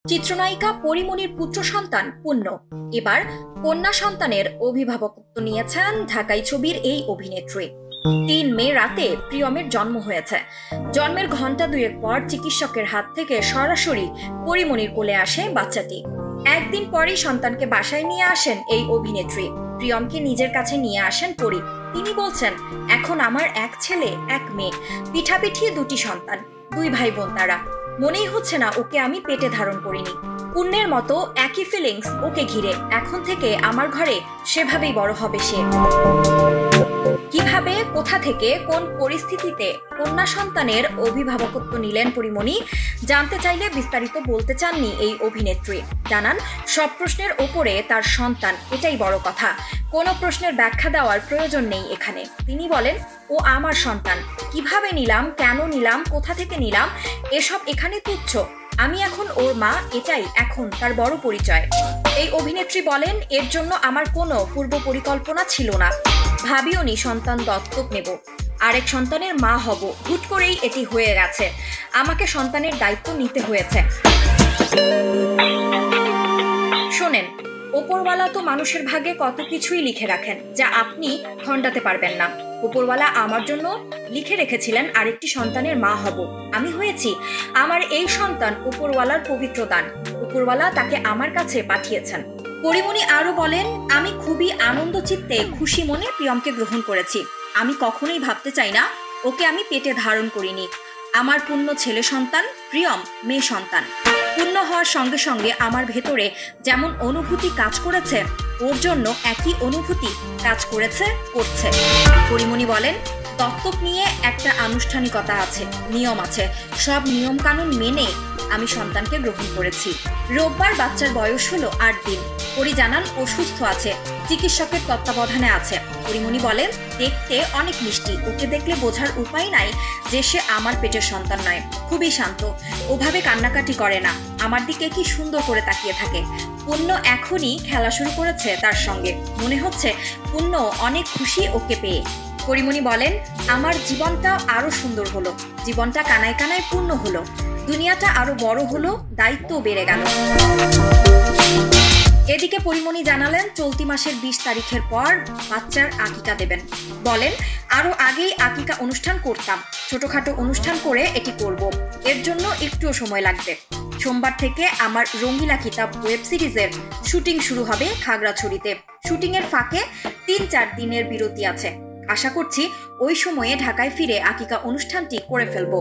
চিত্রনায়িকা পরিমণির পুত্র সন্তান পুণ্য এবার কন্যা সন্তানের অভিভাবকত্ব নিয়েছেন ঢাকাই ছবির এই অভিনেত্রী। ৩ মে রাতে প্রিয়মের জন্ম হয়েছে। জন্মের ঘন্টা দুয়েক পর চিকিৎসকের হাত থেকে সরাসরি পরিমণির কোলে আসে বাচ্চাটি। একদিন পরই সন্তানকে বাসায় নিয়ে আসেন এই অভিনেত্রী। প্রিয়মকে নিজের কাছে নিয়ে আসেন পরি। তিনি বলছেন, এখন আমার এক ছেলে এক মেয়ে, পিঠাপিঠি 2টি সন্তান, 2 ভাই বোন তারা। মনেই হচ্ছে না ওকে আমি পেটে ধারণ করিনি। পুণ্যের মতো একই ফিলিংস ওকে ঘিরে। এখন থেকে আমার ঘরে সেভাবেই বড় হবে সে। কিভাবে, কোথা থেকে, কোন পরিস্থিতিতে কন্যা সন্তানের অভিভাবকত্ব নিলেন পরিমণি জানতে চাইলে বিস্তারিত বলতে চাননি এই অভিনেত্রী। জানান, সব প্রশ্নের ওপরে তার সন্তান, এটাই বড় কথা। কোনো প্রশ্নের ব্যাখ্যা দেওয়ার প্রয়োজন নেই এখানে। তিনি বলেন, ও আমার সন্তান, কিভাবে নিলাম, কেন নিলাম, কোথা থেকে নিলাম, এসব এখানে তুচ্ছ। আমি এখন ওর মা, এটাই এখন তার বড় পরিচয়। এই অভিনেত্রী বলেন, এর জন্য আমার কোনো পূর্ব পরিকল্পনা ছিল না, ভাবিওনি সন্তান দত্তক নেব, আরেক সন্তানের মা হব। হুট করেই এটি হয়ে গেছে। আমাকে সন্তানের দায়িত্ব নিতে হয়েছে। শোনেন, ওপরওয়ালা তো মানুষের ভাগ্যে কত কিছুই লিখে রাখেন যা আপনি খণ্ডাতে পারবেন না। ওপরওয়ালা আমার জন্য লিখে রেখেছিলেন আরেকটি সন্তানের মা হব। আমি হয়েছি। আমার এই সন্তান ওপরওয়ালার পবিত্র দান। ওপরওয়ালা তাকে আমার কাছে পাঠিয়েছেন। পরিমণি আরো বলেন, আমি খুবই আনন্দ চিত্তে খুশি মনে প্রিয়মকে গ্রহণ করেছি। আমি কখনোই ভাবতে চাই না ওকে আমি পেটে ধারণ করিনি। আমার পুণ্য ছেলে সন্তান, প্রিয়ম মেয়ে সন্তান। পূর্ণ হওয়ার সঙ্গে সঙ্গে আমার ভেতরে যেমন অনুভূতি কাজ করেছে, ওর জন্য একই অনুভূতি কাজ করেছে, করছে। পরিমণি বলেন, দত্তক নিয়ে একটা আনুষ্ঠানিকতা আছে, নিয়ম আছে। সব নিয়ম কানুন মেনে আমি সন্তানকে গ্রহণ করেছি। রোববার বাচ্চার বয়স হলো 8 দিন। পরি জানান, ও সুস্থ আছে, চিকিৎসকের তত্ত্বাবধানে আছে। পরিমণি বলেন, দেখতে অনেক মিষ্টি, ওকে দেখলে বোঝার উপায় নাই যে সে আমার পেটের সন্তান নয়। খুবই শান্ত, ওভাবে কান্নাকাটি করে না, আমার দিকে কি সুন্দর করে তাকিয়ে থাকে। পুণ্য এখনই খেলা শুরু করেছে তার সঙ্গে। মনে হচ্ছে পুণ্য অনেক খুশি ওকে পেয়ে। পরিমণি বলেন, আমার জীবনটা আরো সুন্দর হলো, জীবনটা কানায় কানায় পূর্ণ হলো, দুনিয়াটা আরো বড় হলো, দায়িত্ব বেড়ে গেল। এদিকে পরিমণি জানালেন, চলতি মাসের 20 তারিখের পর বাচ্চার আকিকা দেবেন। বলেন, আরো আগেই আকিকা অনুষ্ঠান করতাম, ছোটখাটো অনুষ্ঠান করে এটি করব। এর জন্য একটুও সময় লাগবে। সোমবার থেকে আমার রঙ্গিলা কিতাব ওয়েব সিরিজের শুটিং শুরু হবে খাগড়াছড়িতে। শুটিংয়ের ফাঁকে 3-4 দিনের বিরতি আছে। আশা করছি ওই সময়ে ঢাকায় ফিরে আকিকা অনুষ্ঠানটি করে ফেলবো।